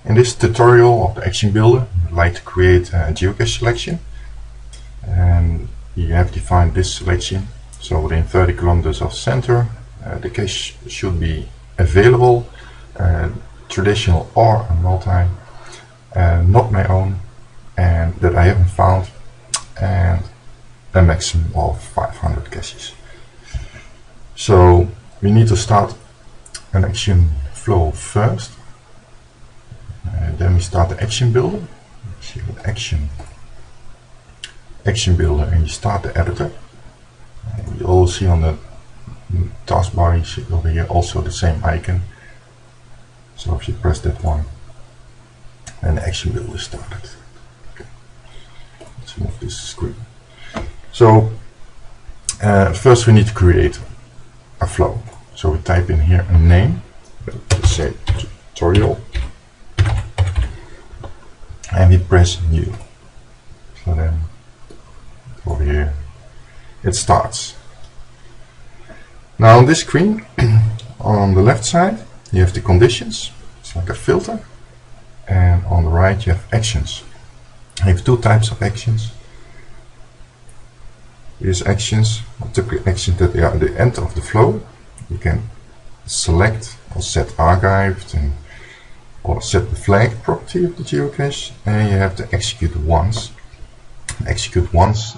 In this tutorial of the Action Builder, I'd like to create a geocache selection, and you have defined this selection. So within 30 kilometers of center, the cache should be available, traditional or a multi, not my own, and that I haven't found, and a maximum of 500 caches. So we need to start an action flow first. Then we start the action builder. See with action builder, and you start the editor. You all see on the taskbar, you see over here also the same icon. So if you press that one, then the action builder is started. Okay. Let's move this screen. So first we need to create a flow. So we type in here a name, let's say tutorial, and we press new. So then over here it starts. Now on this screen on the left side you have the conditions, it's like a filter, and on the right you have actions. I have two types of actions. These actions are typically actions that are at the end of the flow. You can select or set archived and or set the flag property of the geocache, and you have to execute once. Execute once.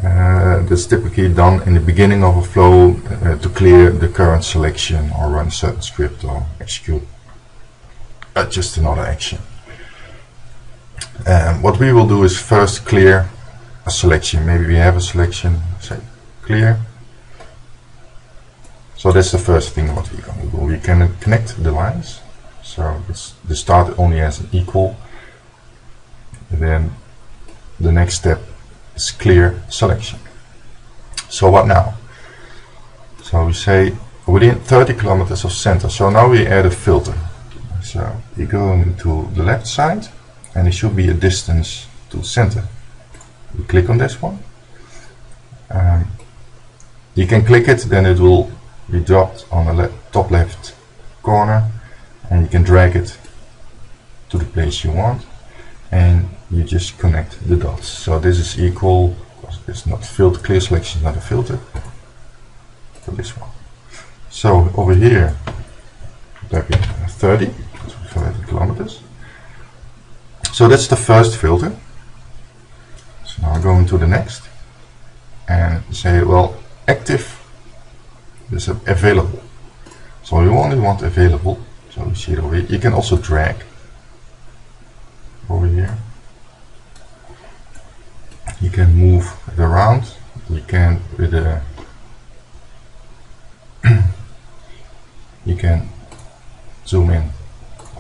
That's typically done in the beginning of a flow to clear the current selection or run a certain script or execute just another action. What we will do is first clear a selection. Maybe we have a selection, say clear. So that's the first thing what we're going to do. We can connect the lines. So the start only has an equal. And then the next step is clear selection. So what now? So we say within 30 kilometers of center. So now we add a filter. So you go into the left side, and it should be a distance to center. You click on this one. You can click it, then it will be dropped on the top left corner, and you can drag it to the place you want, and you just connect the dots. So this is equal, because it's not filter, clear selection is not a filter, for this one. So over here, type in 30 kilometers. So that's the first filter. So now I go into the next and say, well, active is available. So you only want available. So you see it over here. You can also drag over here. You can move it around. You can with a you can zoom in,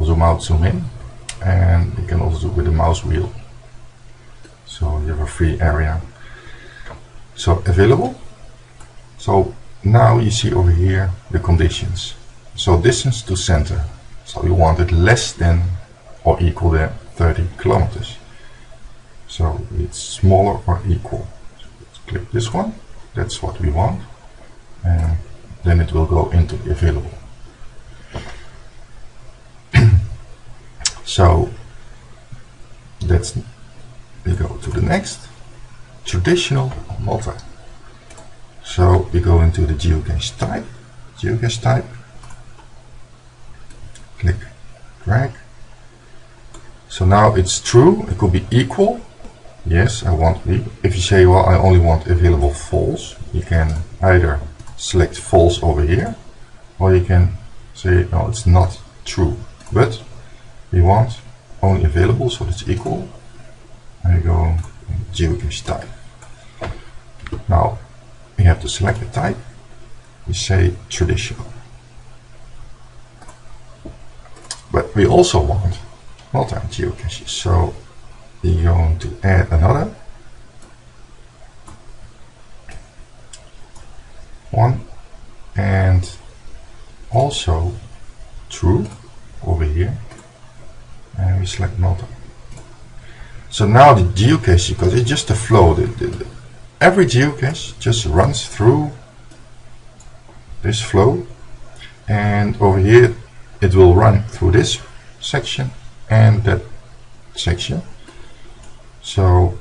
zoom out, zoom in, and you can also do with the mouse wheel. So you have a free area. So available. So now you see over here the conditions. So distance to center. So we want it less than or equal to 30 kilometers. So it's smaller or equal. So let's click this one. That's what we want. And then it will go into the available. So that's, we go to the next, traditional multi. So we go into the geocache type, click, drag. So now it's true, it could be equal. Yes, I want, if you say, well, I only want available false, you can either select false over here, or you can say, no, it's not true, but we want only available, so it's equal. And you go geocache type. Now we have to select the type. We say traditional, but we also want multi geocaches. So you're going to add another one, and also true over here, and we select multi. So now the geocache, because it's just a flow, every geocache just runs through this flow, and over here it will run through this section and that section. So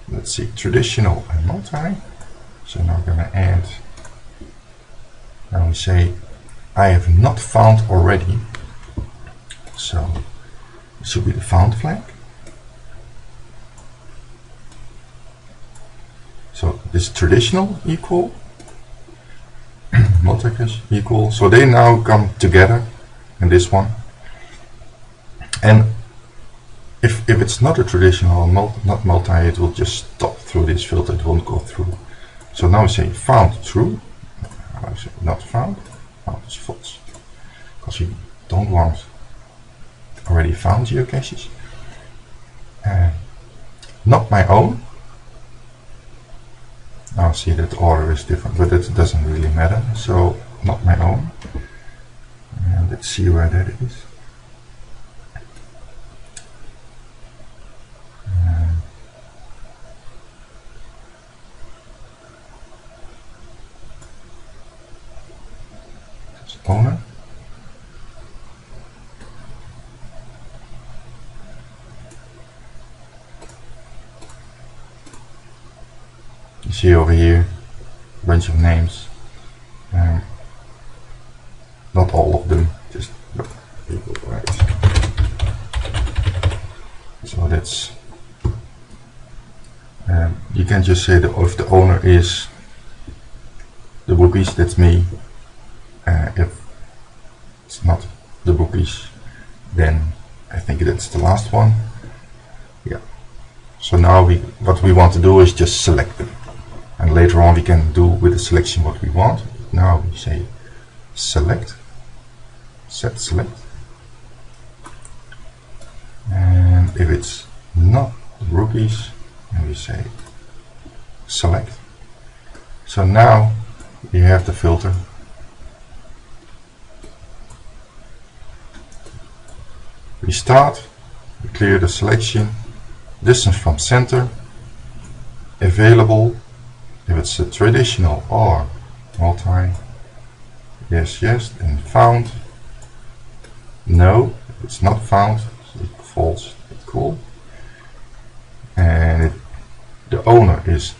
let's see, traditional and multi. So now I'm going to add, now we say I have not found already, so it should be the found flag. So this traditional equal, multi-cache equal, so they now come together in this one. And if it's not a traditional, not multi, it will just stop through this filter, it won't go through. So now we say found true, I say not found, found is false, because we don't want already found geocaches. Not my own. Now see that the order is different, but it doesn't really matter. So not my own. And let's see where that is. That's owner. You see over here a bunch of names, not all of them, just people, right? So that's you can just say that if the owner is the bookies, that's me. If it's not the bookies, then I think that's the last one. Yeah. So now what we want to do is just select them. And later on we can do with the selection what we want. Now we say select, set select. And if it's not the rookies, and we say select. So now you have the filter. We start, we clear the selection, distance from center, available, if it's a traditional or multi, yes, yes, and found, no, if it's not found, so false, cool, and the owner is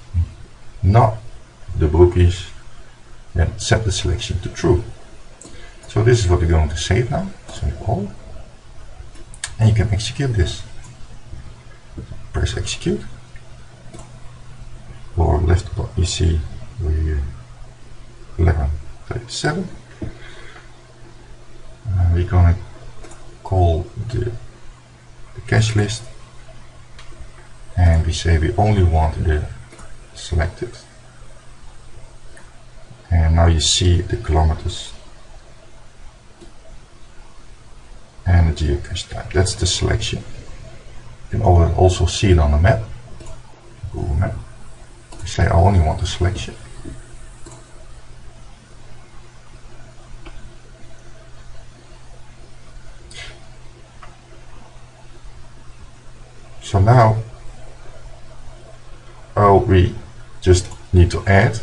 not the bookies, then set the selection to true. So this is what we're going to save now, so all, and you can execute this. Press execute. Or left button, you see we're 11:37. We're gonna call the cache list, and we say we only want the selected. And now you see the kilometers and the geocache type. That's the selection. You can also see it on the map, Google Map. Say I only want the selection. So now we just need to add,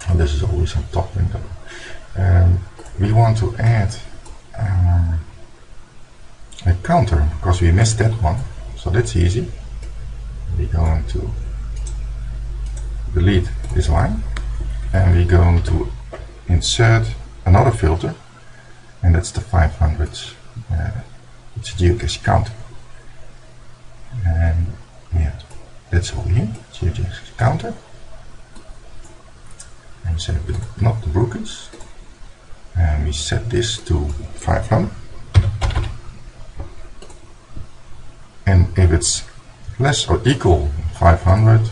and this is always on top window. We want to add a counter because we missed that one, so that's easy. We're going to delete this line, and we're going to insert another filter, and that's the 500. It's a geocache counter, and yeah, that's over here, geocache counter, and say not the rookies, and we set this to 500, and if it's less or equal 500,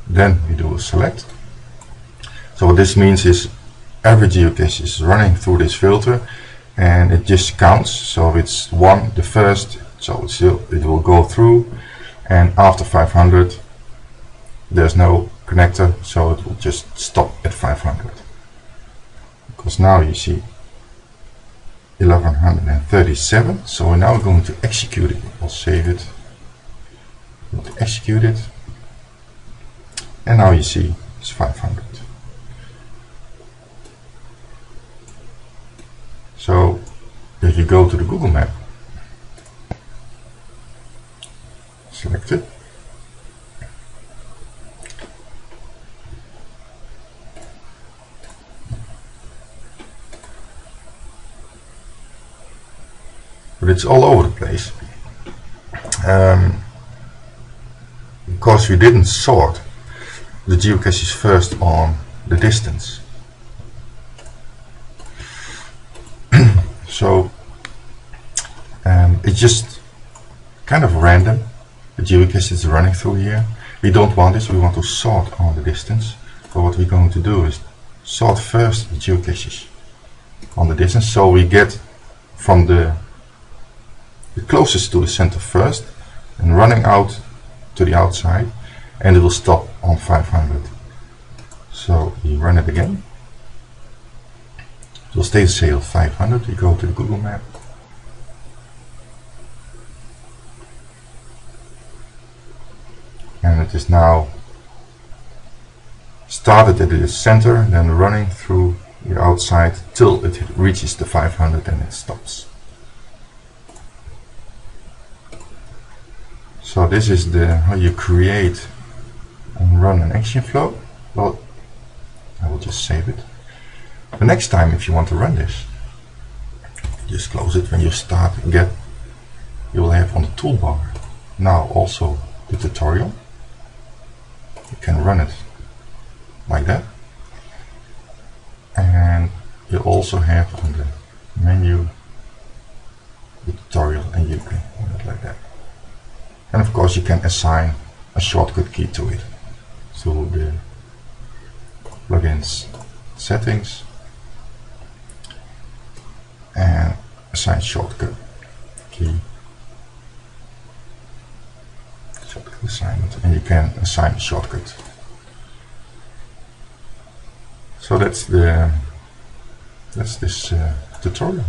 then we do a select. So what this means is every geocache is running through this filter, and it just counts. So if it's 1, the first, so it will go through, and after 500 there's no connector, so it will just stop at 500. Because now you see 1137, so we're now going to execute it. We'll save it, execute it, and now you see is 500. So if you go to the Google map, select it, but it's all over the place. Because we didn't sort the geocaches first on the distance. So it's just kind of random. The geocache is running through here. We don't want this, we want to sort on the distance. So what we're going to do is sort first the geocaches on the distance, so we get from the closest to the center first and running out to the outside, and it will stop on 500. So you run it again. It will stay the sale 500. You go to the Google map. And it is now started at the center, then running through the outside till it reaches the 500 and it stops. So this is how you create and run an action flow. Well, I will just save it. The next time if you want to run this, just close it. When you start GAPP, you will have on the toolbar now also the tutorial. You can run it like that, and you also have on the menu the tutorial, and you can run it like that. And of course you can assign a shortcut key to it through the plugins settings and assign shortcut key, shortcut assignment, and you can assign a shortcut. So that's this tutorial.